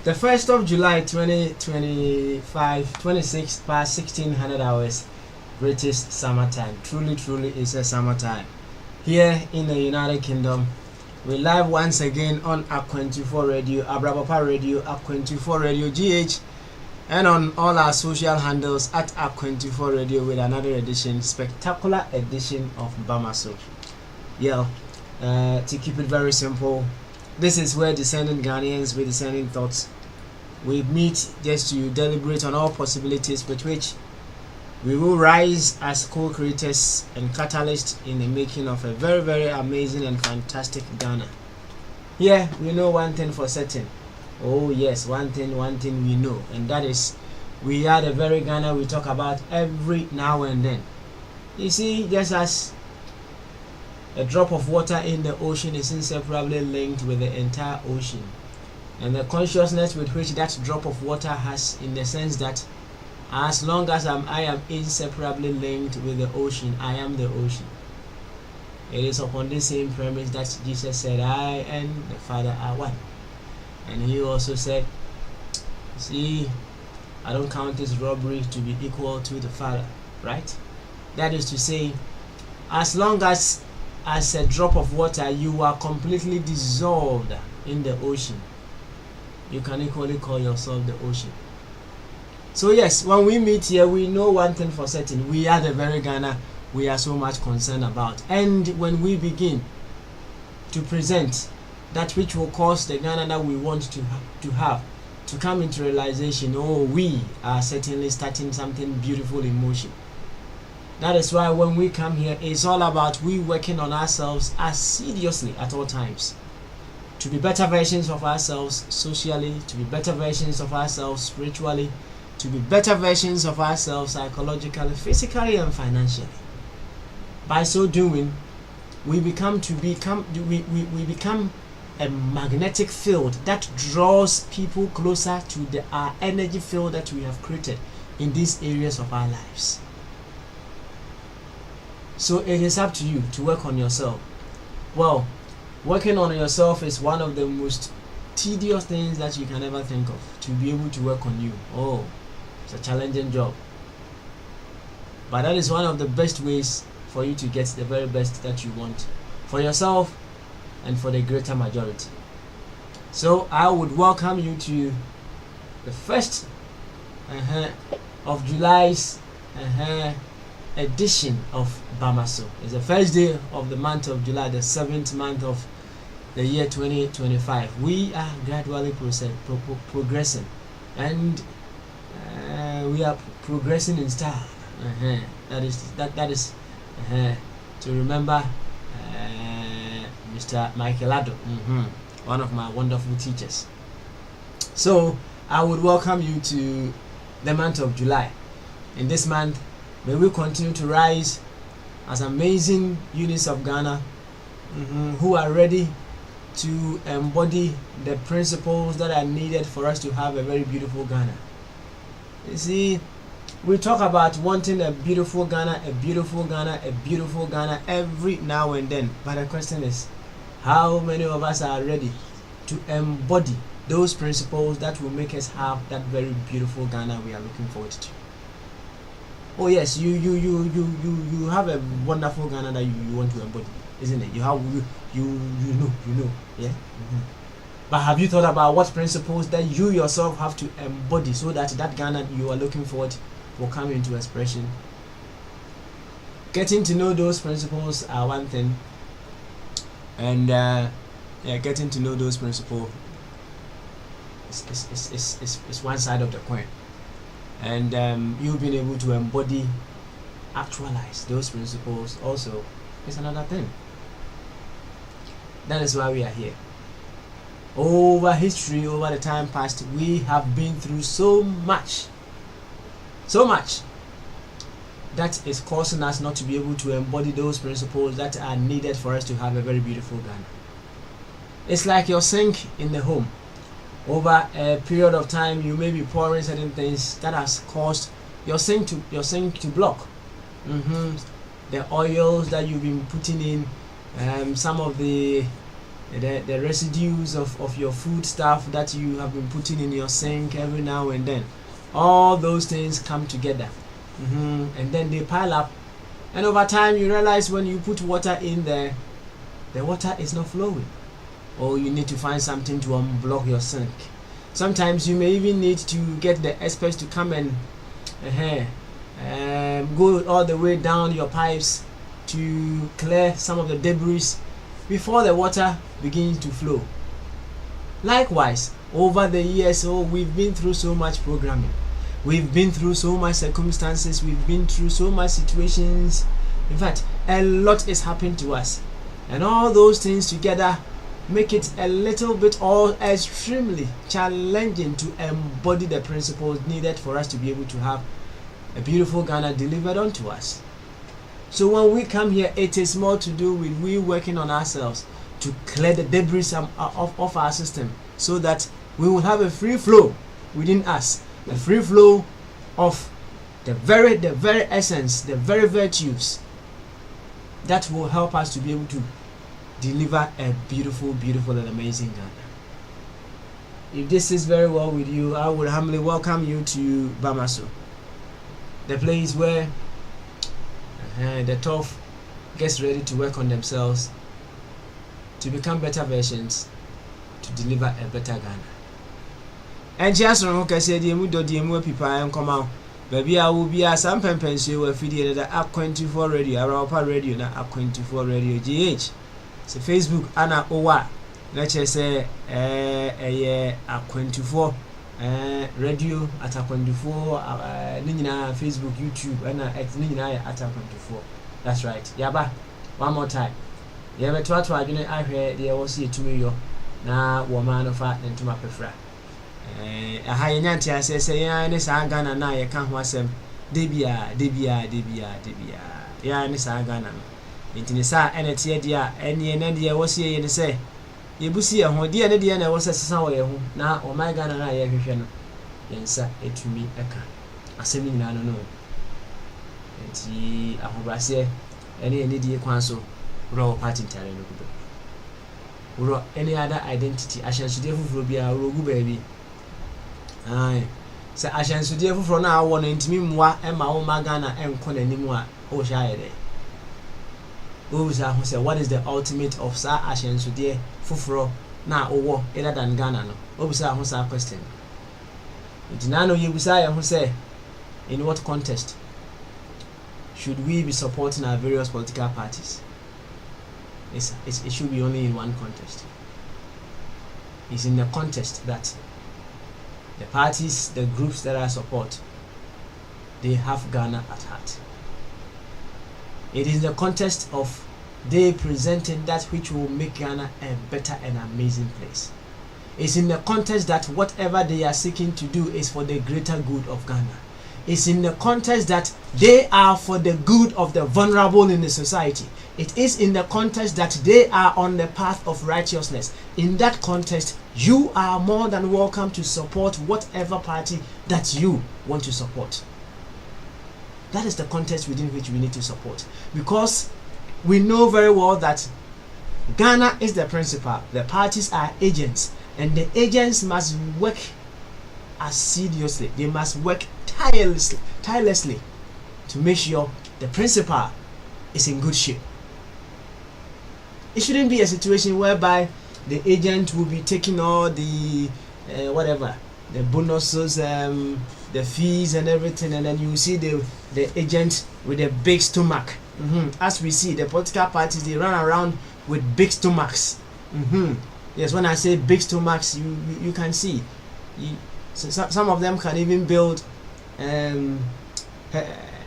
The 1st of July 2025, 26 past 1600 hours, British summertime. Truly is a summertime. Here in the United Kingdom, we're live once again on Akwantufuo Radio, Abrabapa Radio, Akwantufuo Radio GH, and on all our social handles at Akwantufuo Radio with another edition, spectacular edition of Bamaso. Yeah, to keep it very simple, this is where descending Ghanaians with descending thoughts, we meet just to deliberate on all possibilities with which we will rise as co-creators and catalysts in the making of a very amazing and fantastic Ghana. Here we know one thing for certain. Oh yes, one thing we know, and that is we are the very Ghana we talk about every now and then. You see, just as a drop of water in the ocean is inseparably linked with the entire ocean, and the consciousness with which that drop of water has, in the sense that as long as I am inseparably linked with the ocean, I am the ocean. It is upon this same premise that Jesus said, I and the Father are one. And he also said, see, I don't count this robbery to be equal to the Father, right? That is to say, as long as a drop of water you are completely dissolved in the ocean, you can equally call yourself the ocean. So yes, when we meet here, we know one thing for certain. We are the very Ghana we are so much concerned about. And when we begin to present that which will cause the Ghana that we want to have to come into realization, oh, we are certainly starting something beautiful in motion. That is why when we come here, it's all about we working on ourselves assiduously at all times, to be better versions of ourselves socially, to be better versions of ourselves spiritually, to be better versions of ourselves psychologically, physically, and financially. By so doing, we become a magnetic field that draws people closer to our energy field that we have created in these areas of our lives. So it is up to you to work on yourself. Well, working on yourself is one of the most tedious things that you can ever think of. To be able to work on you, oh, it's a challenging job. But that is one of the best ways for you to get the very best that you want for yourself and for the greater majority. So I would welcome you to the 1st of July's edition of Bamaso. It's the first day of the month of July, the 7th month of the year 2025. We are gradually progressing, and we are progressing in style. That is to remember Mr. Michael Addo, one of my wonderful teachers. So I would welcome you to the month of July. In this month, may we continue to rise as amazing units of Ghana who are ready to embody the principles that are needed for us to have a very beautiful Ghana. You see, we talk about wanting a beautiful Ghana, a beautiful Ghana, a beautiful Ghana every now and then. But the question is, how many of us are ready to embody those principles that will make us have that very beautiful Ghana we are looking forward to? Oh yes, you have a wonderful Ghana that you want to embody, isn't it? You know, yeah. But have you thought about what principles that you yourself have to embody so that that Ghana you are looking forward will come into expression? Getting to know those principles are one thing, and getting to know those principles is one side of the coin. And you being able to embody, actualize those principles also is another thing. That is why we are here. Over history, over the time past, we have been through so much that is causing us not to be able to embody those principles that are needed for us to have a very beautiful Ghana. It's like your sink in the home. Over a period of time, you may be pouring certain things that has caused your sink to block. The oils that you've been putting in, some of the the residues of your food stuff that you have been putting in your sink every now and then. All those things come together, and then they pile up, and over time you realize when you put water in there, the water is not flowing, or you need to find something to unblock your sink. Sometimes you may even need to get the experts to come and go all the way down your pipes to clear some of the debris before the water begins to flow. Likewise, over the years, we've been through so much programming, we've been through so much circumstances, we've been through so much situations. In fact, a lot is happening to us, and all those things together make it a little bit or extremely challenging to embody the principles needed for us to be able to have a beautiful Ghana delivered unto us. So when we come here, it is more to do with we working on ourselves to clear the debris of our system, so that we will have a free flow within us, a free flow of the very essence, the very virtues that will help us to be able to deliver a beautiful and amazing Ghana. If this is very well with you, I would humbly welcome you to Bamaso, the place where the tough gets ready to work on themselves to become better versions, to deliver a better Ghana. And just okay, say the mu do the mu people and come out. Baby, I will be a some pension where video that Akwantufuo radio, Arapa radio, na Akwantufuo radio GH. So Facebook ana owa. Let's just say Akwantufuo radio at Akwantufuo Nina Facebook, YouTube, and Nina at Akwantufuo. That's right. Yaba. One more time. Yaba twa I heard there was a 2 million na woman of fat and to my prefer. A high nanty, I say, and this Ghana na ye can't was him. Debia. Ya, and this Ghana. It in the sa and it's yet, any and India was here and say. You busi a ho dear and I was a sour now or my Ghana na ye vision. Yensa it to me a can. A seminar no. And ye a hobrasier, any dear council, raw party talent. Or any other identity, I shall should be a rogu baby. Aye, so I shall study for now. One intimate and my own Magana and Con anymore. Oh, shy. Who say, what is the ultimate of Sir Ashen Sudie Fufro now or other than Ghana? No, Obisa Hosa question. It nano you beside who say, in what contest should we be supporting our various political parties? It should be only in one contest. It's in the contest that the parties, the groups that I support, they have Ghana at heart. It is the context of they presenting that which will make Ghana a better and amazing place. It's in the context that whatever they are seeking to do is for the greater good of Ghana. It's in the context that they are for the good of the vulnerable in the society. It is in the context that they are on the path of righteousness. In that context, you are more than welcome to support whatever party that you want to support. That is the context within which we need to support. Because we know very well that Ghana is the principal, the parties are agents, and the agents must work assiduously. They must work tirelessly to make sure the principal is in good shape. It shouldn't be a situation whereby the agent will be taking all the the bonuses, the fees and everything, and then you see the agent with a big stomach. As we see, the political parties, they run around with big stomachs. Yes, when I say big stomachs, you can see. Some of them can even build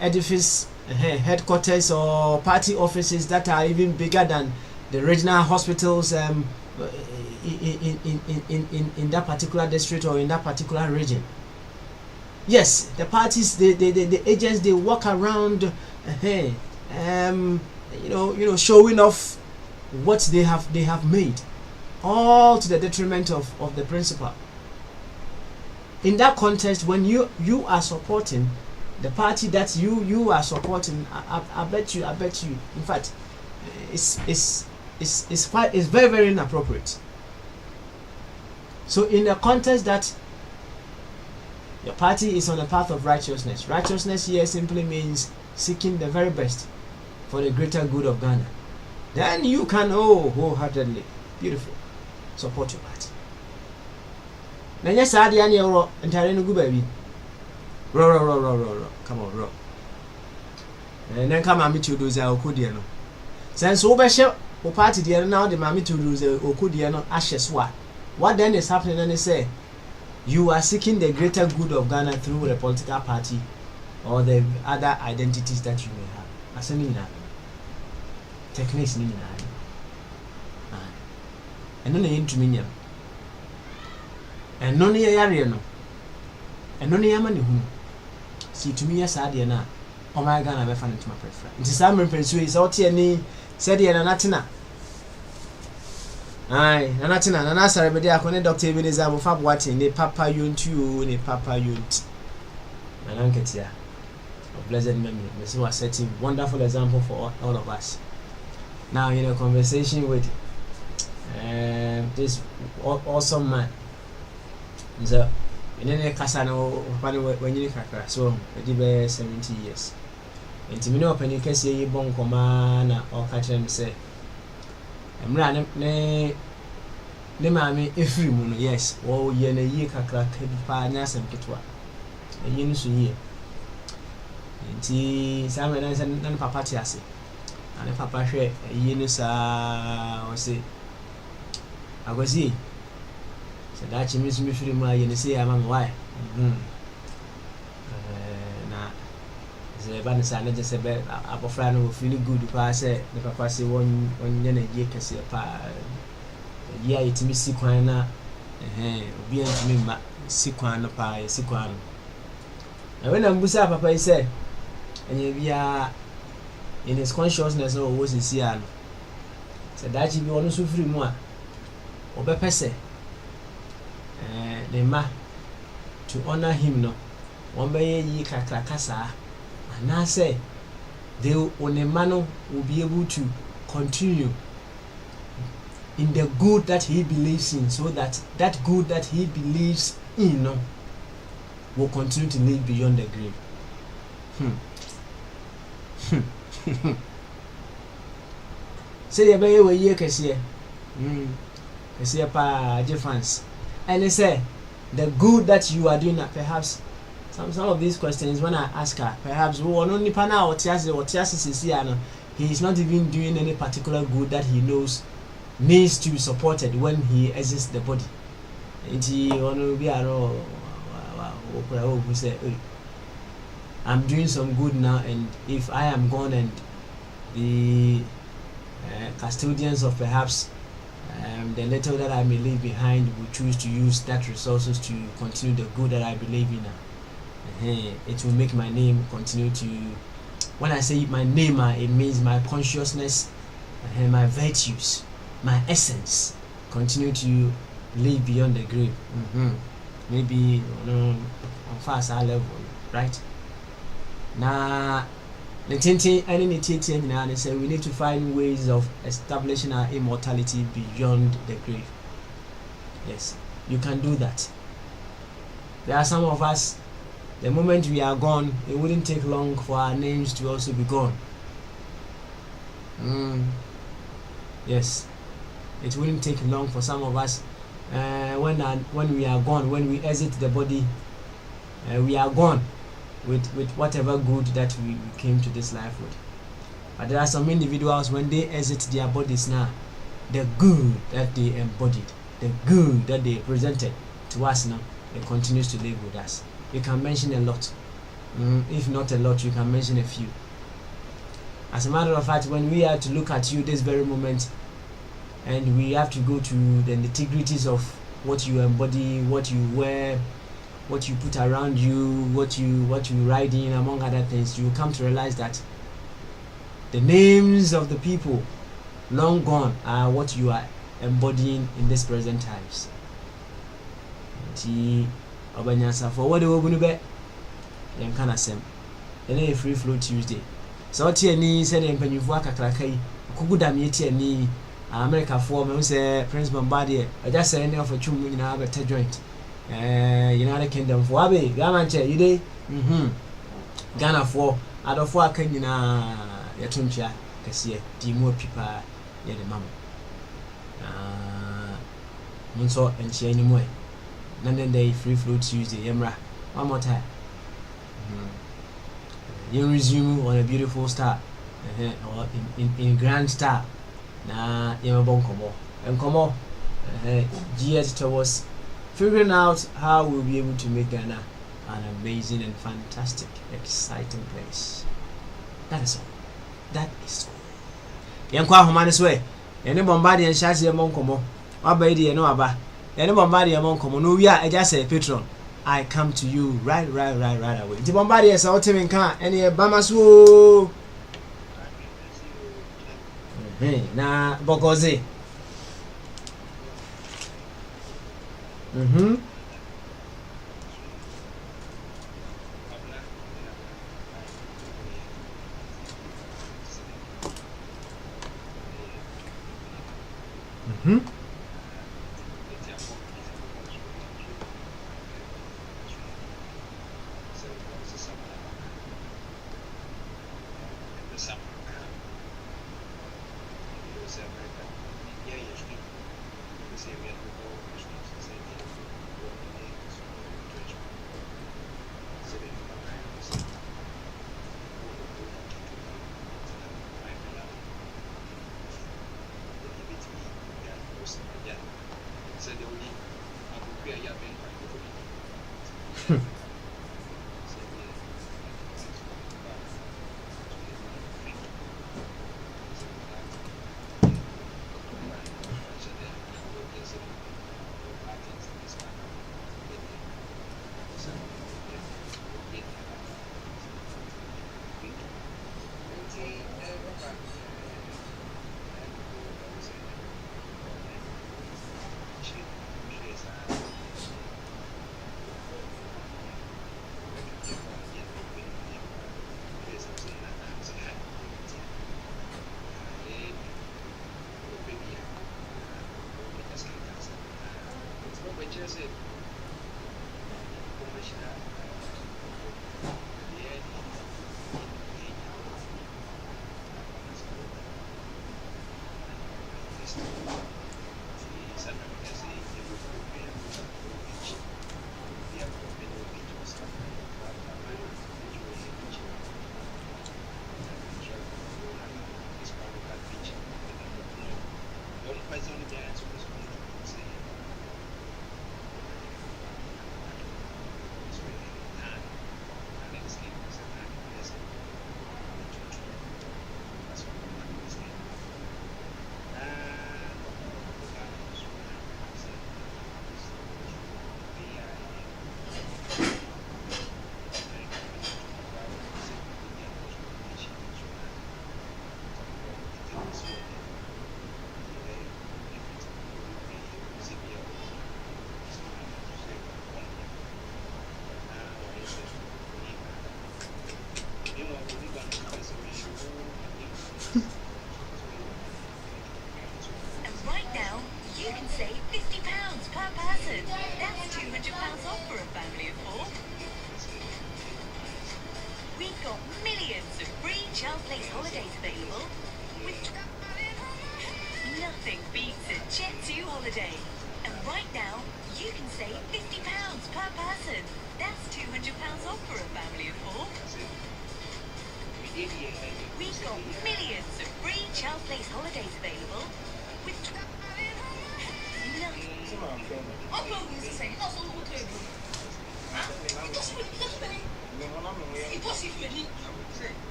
edifice, headquarters or party offices that are even bigger than the regional hospitals in that particular district or in that particular region. Yes, the parties, the agents, they walk around, showing off what they have made, all to the detriment of the principal. In that context, when you are supporting the party that you are supporting, I bet you, in fact, it's is very, very inappropriate. So in the context that your party is on the path of righteousness, righteousness here simply means seeking the very best for the greater good of Ghana, then you can wholeheartedly, beautiful, support your party. Now yes, I did any ro entire no good baby. Row. Come on, row. And then come and meet you do the Okudiano. Since overshare or party dear now the mammy to do the Okudiano ashes what then is happening? And they say you are seeking the greater good of Ghana through the political party or the other identities that you may have. As an techniques, and no name to me. And no near area no. And no near money who see to me as I na. Oh my God, I'm a fan of my preference. It is some is out here, ni said here, Natina. Aye, Natina, and I said, I connect Dr. Ebenezer of Fab Watting, the Papa Yunt, the Papa Yunt. And Uncle Tia, of blessed memory. This was setting wonderful example for all of us. Now, in a conversation with this awesome man, so in any Casano, when you crack, so I did 70 years. And to me, no penny can say bon commander or catch him say, I'm running ne mammy every moon, yes, or yen a year crack, partners and kitwa. A unison year. And tea, some and papa tiasi. And if papa share a yenusa or say, I was he. So that you miss me for my and say, I'm why. The band sign just a bit up friend will feel good if I say the papa say one year can see a pa. Yeah, it's me sequana, be to me sequana pie, sequana. And when I'm Busa, papa said, and you are in his consciousness or was in Sian. So that you be honest with free more or better say, the ma to honor him no one bay ye kakasa. And I say, they on a man will be able to continue in the good that he believes in, so that that good that he believes in will continue to live beyond the grave. Say the baby we can see pa difference. And they say the good that you are doing, perhaps some of these questions when I ask her, perhaps only pana or Tiasi, he is not even doing any particular good that he knows needs to be supported when he exits the body. And he will be say, I'm doing some good now, and if I am gone and the custodians of perhaps the little that I may leave behind will choose to use that resources to continue the good that I believe in. It will make my name continue to. When I say my name, it means my consciousness, my virtues, my essence continue to live beyond the grave. Maybe on fast level, right? Now, the tinting and the now they say we need to find ways of establishing our immortality beyond the grave. Yes, you can do that. There are some of us. The moment we are gone, it wouldn't take long for our names to also be gone. Yes, it wouldn't take long for some of us. When we are gone, when we exit the body, we are gone with whatever good that we came to this life with. But there are some individuals, when they exit their bodies now, the good that they embodied, the good that they presented to us now, it continues to live with us. You can mention a lot. If not a lot, you can mention a few. As a matter of fact, when we are to look at you this very moment, and we have to go to the nitty-gritties of what you embody, what you wear, what you put around you, what you ride in, among other things, you come to realize that the names of the people long gone are what you are embodying in this present times. Obanyasa for what we will be yan kana sem ene free flow Tuesday so tie ni se ne mpanyufo akakraka yi kuguda me tie ni America for me say Prince Bombardier I just say any of a chum in our joint United Kingdom for Abbey Gamanche you day Ghana for out of work in Yatuncha Cassia Timo Pipa Yet the mama Munso and she anymore London Day Free Flow Tuesday Yemra one more time you resume on a beautiful start or in grand style na yemabon komo and komo GS towards figuring out how we'll be able to make Ghana an amazing and fantastic exciting place. That is all. That is all. Yankwa homane swe ene bombard yan shase yemon komo aba ide no aba ene bombard yemon komo no wi a eja say patron I come to you right away. The bombard yes out me kan ene bama so na bokoze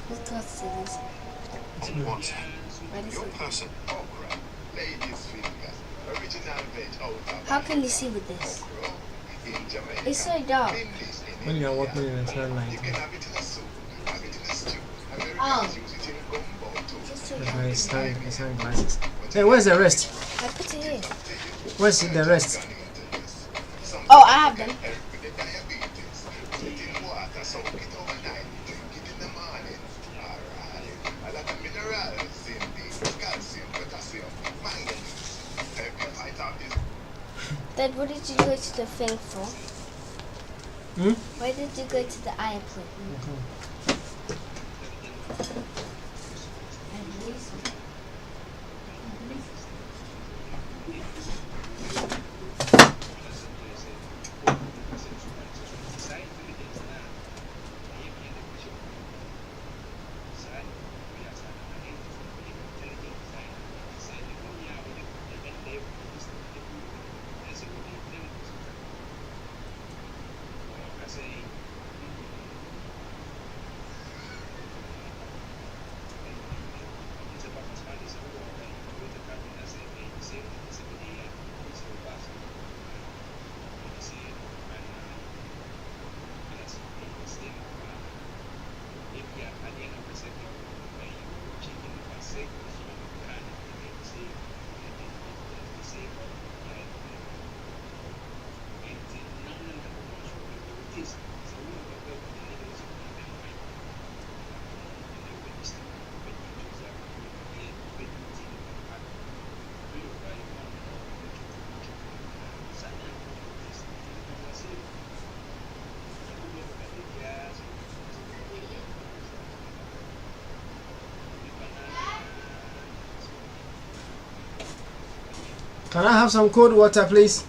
What cost it is? What? What is Your it? person. Okra. Ladies fingers. Original veg out. How can you see with this? In Jamaica. It's so dark. When you are walking in the sunlight, You can have it in a soup, have it in a stew. Americans Oh. use it in gumbo too. Just so that's dark. why it's sunglasses. Hey, where's the rest? I put it here. Where's the rest? Oh, I have them. Dad, what did you go to the thing for? Why did you go to the eye appointment? Can I have some cold water, please?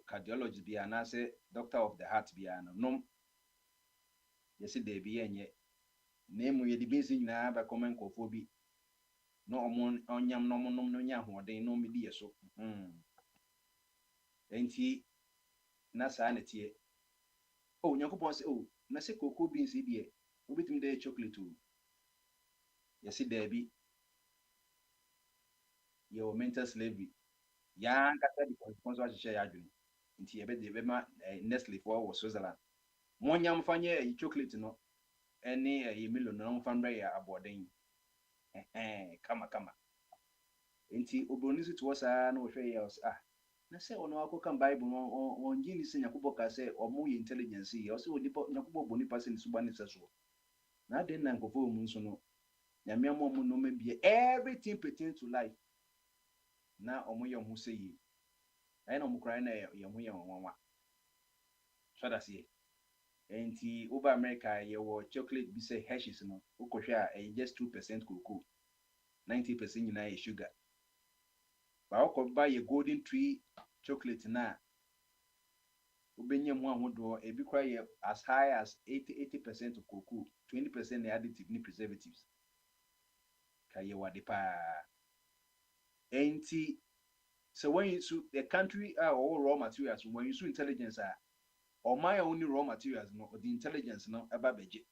Cardiologist be and I say doctor of the heart be an nom. Yes, they be any name we the busy now by common cophobia. No on yam no yam what they know me dear so. Ain't he na sanity? Oh, Yakupon say, oh, na say cocoa beans dear. With me the chocolate too. Yes, there be your mental slavery. Young after the sponsor share your dream. Into a bed the Bema Nestle for Switzerland. One yam fanya a chocolate no. Any a million no fan ray aboarding. Kama. Inti Obronisi to us no else. Na say on our cook and Bible on Gillis in Yakuboka say or more intelligence. Also, Yakubo Bonipas in Subanis as well. Now then, Uncle Munsono. Yamia Momo no may be everything pertain to life. Now, Omoyam who say ye. I know Mukrana Yamuya Mama. So that's ye. Inti over America, your chocolate be say hashes no. Ukosha just 2% cocoa. 90% in sugar. But I could buy a golden tree chocolate now. Ubenya one would a big cry as high as 80% of cocoa, 20% additive preservatives. Kayewa de pa. Ain't so when you sue the country are all raw materials, when you sue intelligence are or my only raw materials, no, the intelligence no about budget.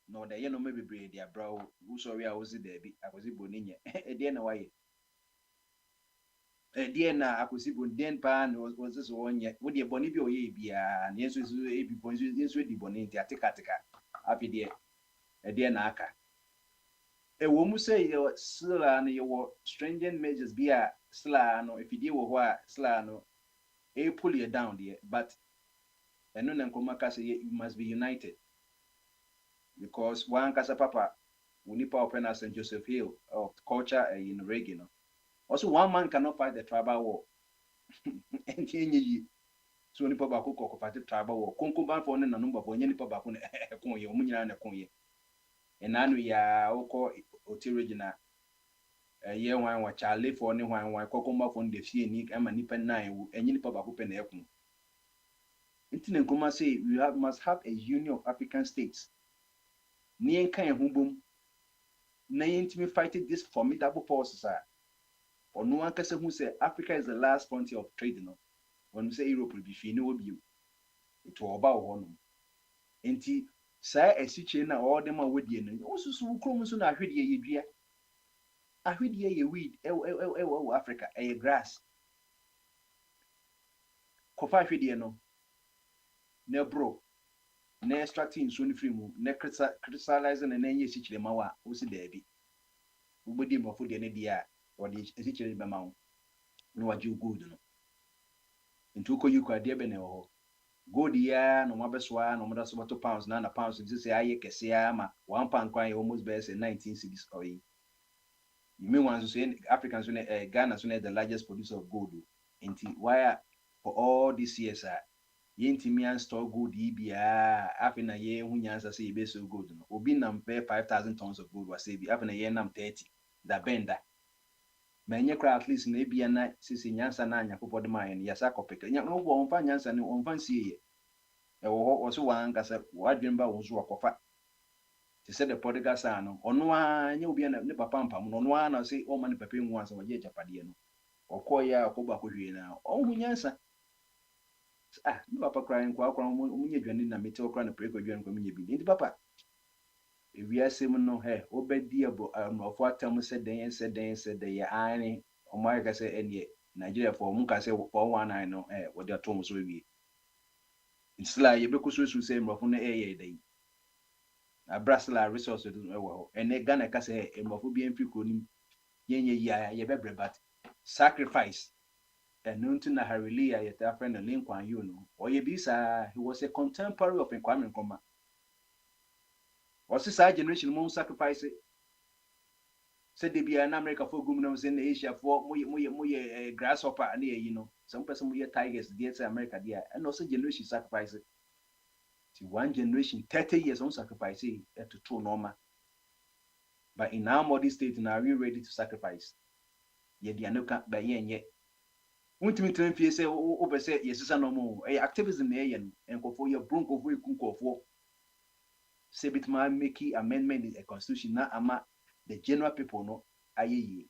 No, the no maybe braid their brow, who sorry I was there, I was it boninia, a day no way. dear na akwụsịbụ den pa na osisi onye wo de boni bi oye bia na yeso ebi bon yeso di boni nti atikatika afidie dear na aka wo mu say yo sla na yo stringent measures bia sla no ifidie wo ho a sla no pull you down there but eno na nkoma ka say you must be united because one kasa papa unipa open as St. Joseph Hill of culture in reggae no also one man cannot fight the tribal war and yenyi so nipa ba ko fight the tribal war konko ban for na number for nipa ba ko na kon ye omunyina na kon ye enanu ya ukọ oti regional ye wan wa chale for ni wan kokomba for the fie ni ama nipa nan wu enyi nipa ba ko pe na ekun nti na nkoma say must have a union of African states ni enkan ehubom na yentimi fighting this formidable forces are or no one can say who say Africa is the last frontier of trade no when we say Europe will be free no be it will about one enti say esiche na all them awedie no osusu krom so na ahwedie yedua ahwedie ye weed Africa e grass kofa ahwedie no na bro na extracting so ni free mu na crystallizing na enye esichire mawa osi da bi ugbodi mofo de ne dia or the esichire be mawo no waju gold no nti uko yuko ade be ne ho gold ya no mabesoa no moda so bato pounds na pounds nti say aye kese ya ma 1 pound kwan almost be say 19 cedis or you mean one so Africans Ghana so the largest producer of gold nti why for all these years yentimi an store gold bia afina ye hunyansa say be so gold no obi nam pay 5,000 tons of gold was say bi afina ye nam 30 da benda menye kra at least na bia na sisi nyansa na anya popode man yasa kopeka nya no bo onfa nyansa ni onfa nsie ye wo so wan kasa wadwen ba wo so akofa ti se the prodigal son no ono anya obi na ne papa mpam no ono na say o man papa nwu ansa waje japade no okoya akoba kohwie na onhu nyansa ni papa kra nkwa munye dwane na mete okra na preko dwane kwa munye bi ndi papa ewiasem no he obedi abo amrofo atam se den ya ani omo ka se enie Nigeria for mu ka se 419 no wo de atom so wi insla ye bekuso se mrofo no ye dai na brasla resources no wo ene Ghana ka se mrofo bi enfi kronim yenye ye bebre but sacrifice and nothing na Harilia yet a friend of Lincoln you know or ye bisa he was a contemporary of Kwame Nkrumah. Was this generation more sacrifice said they be an America for governments in Asia for more grasshopper and you know some person more tigers dear to America dear and also generation sacrifice it. See one generation 30 years on sacrifice it to true normal. But in our modern state now are we ready to sacrifice? Ye the anoka by yet. Untimi tren say o say yesisa no mo activism na yen enkofo ye bronco fo ekunkofo say bitma make amendment in the constitution na ama the general people no ayeyi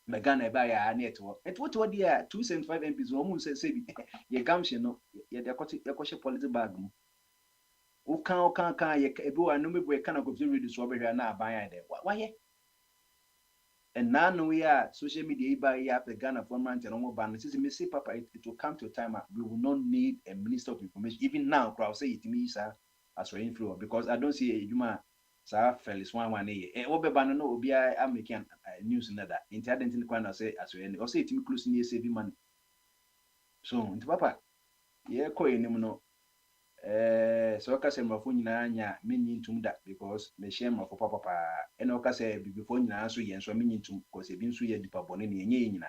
megana ba ya na etwo etwo dia 275 MPs o mu say bi ye gamshe no ye de yakoshe policy bag mu o kan ye ebi wa no mebu e kana go fi ready so obehwa na aban ya de why and now we are social media by the Ghana government and all ban. Since me say, Papa, it will come to a time we will not need a minister of information. Even now, crowd say it me, sir, as for influence because I don't see a human, sir, Felix one year. Obeban no be I making news in that. Intelligent in the corner say as well. Or say it me close near saving money. So, Papa, yeah, coin no. So ka say mafo nyina nya menyi ntum da because me share mafo papa eno ka say before nyina so ye nso menyi ntum because e bi nso ye dipa bone ne enye nyina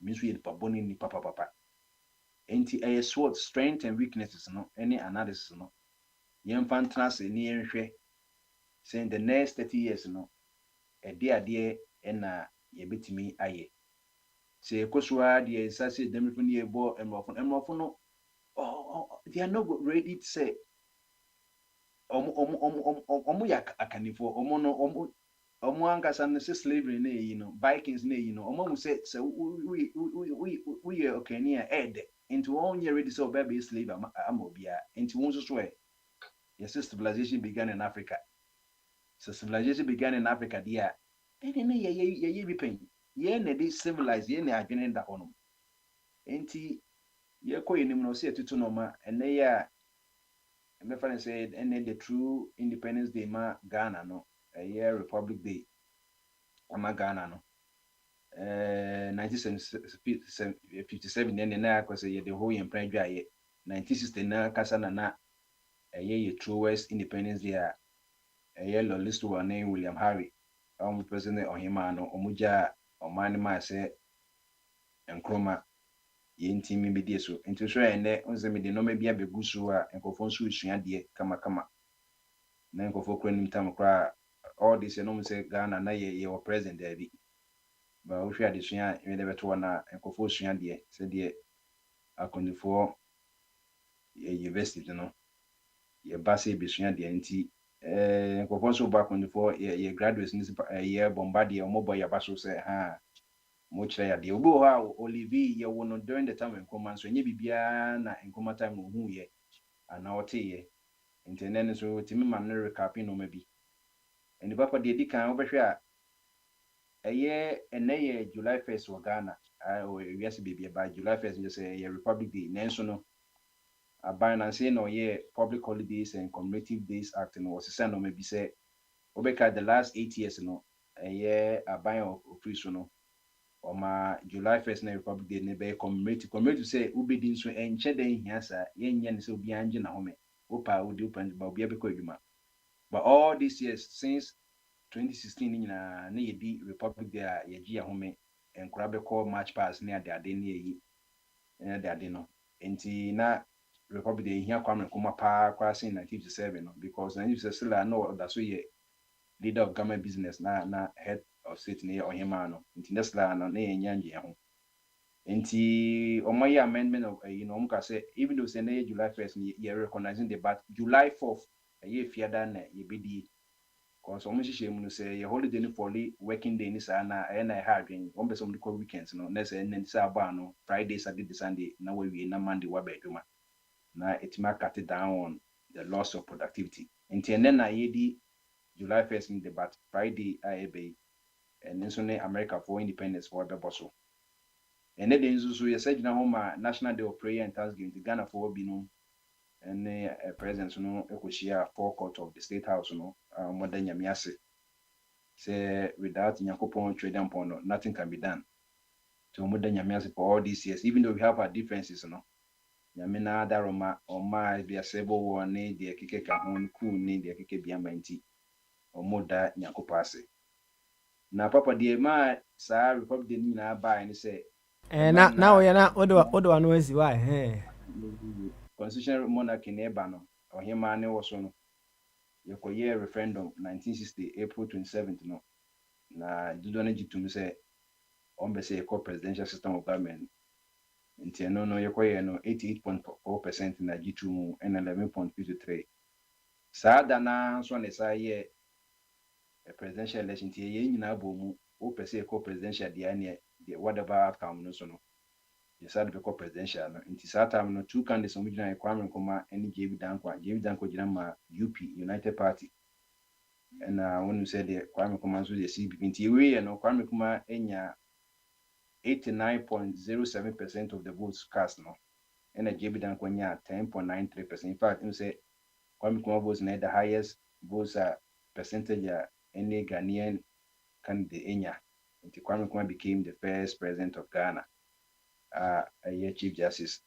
me nso ye dipa bone ni papa enti SWOT strength and weaknesses no any analysis no ye mfantana se ni enhwe say in the next 30 years no ade na ye betimi aye say ekosua de sase demifo ni ebo emofo no they are not ready to say omo ya akanifo omo no omo ankasa no say slavery na you know Vikings na you know omo say we okania ed into one year ready so baby slave amobia into one so yes civilization began in Africa so civilization began in Africa there and then ye be pain ye na de civilize ye na adwene da hono enti ye ko yenim no se etutu no ma ene ya me fan say ene the true independence day ma Ghana no ye republic day ama Ghana no 1957 ne na akwese ye de ho ye mpran dwa ye 1960 na kasa na ye truest independence day a ye lolist one William Harry president ohima no omuja omani ma se enkroma ye ntimi bi die so enti so ene onse me de no ma bia begu so a enkofo nso usua de kama na enkofo kura nim tam kura all this no say Ghana na ye o president there bi ba wo hwe adesua me de beto na enkofo usua de se de Akwantufuo university no ye base besua de enti enkofo nso ba Akwantufuo ye graduates ni ye bombardier mo boy abaso se ha mo kire ya de obo ha Olivier ye wo no during the time nkoma nso nye bibia na nkoma time no hu ye ana ote internet so timi man no recap no ma bi eni papa de dikan obehwe a eye July 1st wo Ghana o wiase bibia ba July 1st just say Republic Day nenso no aban na say no ye Public Holidays and Commemorative Days Act no was say no ma bi say obeka the last 8 years no aban of free so no oma July 1st na Republic Day ne be commemorative say ubedi nso enche den hia sa ye nya ne say obi anje na home opa udi opa ba obi abekọ adwuma. But all these years since 2016 na ye Republic Day a ye gi ahome enkura beko March pass ne ade ne yi ade no enti na Republic Day hia Kwame Nkrumah pa kwa sin 1957 no because 1957 no that so ye leader of government business na head of state ne ohima no enti nesla no na ye nyanje ho enti omoye amendment of omka say even though say na July 1st ye recognizing the but July 4th ye fiada na ye bedi cause omo mu no say ye holiday ni for working day ni sa na na ha adwen on be some the weekends no na say na say aba no Friday Saturday Sunday na we na Monday wa ba adwuma na etima cut down on the loss of productivity enti ene na ye di July 1st in the but Friday a ebe and nso ne America for independence for be boso ene de nso so ye sagina ho ma National Day of Prayer and Thanksgiving the Ghana for bi no ene president no ekoshia forecourt of the State House no modern nyamiase say without Nyakopon trading upon no, nothing can be done to modern nyamiase for all these years even though we have our differences no nyamina daroma oma bia sebo wo ne de keke ka ho ku ne de keke bia manti omoda Nyakopase na papa de ma sa Republic Day ni na ba ni say na o ya na odo no asi why constitutional monarchy na eba no ohima ne wo so no yekoye referendum 1960 April 27th no na dudo na jitum say on be say presidential system of government nti no yekoye no 88.4% na jitum and 11.53 saada na so ne sa ye presidential election ti ye nyina bomu o pese presidential dia ne whatever outcome no so no decide to presidential no nti saa time no two candidates on which Kwame Nkrumah and JB Danko gina ma UP United Party and when you said the Kwame Nkrumah so the CP nti we no Kwame Nkrumah enya 89.07% of the votes cast no and JB Danko nya 10.93%. In fact you say Kwame Nkrumah was the highest votes percentage any Ghanaian candidate enya nti Kwame Nkrumah became the first president of Ghana. A Chief Justice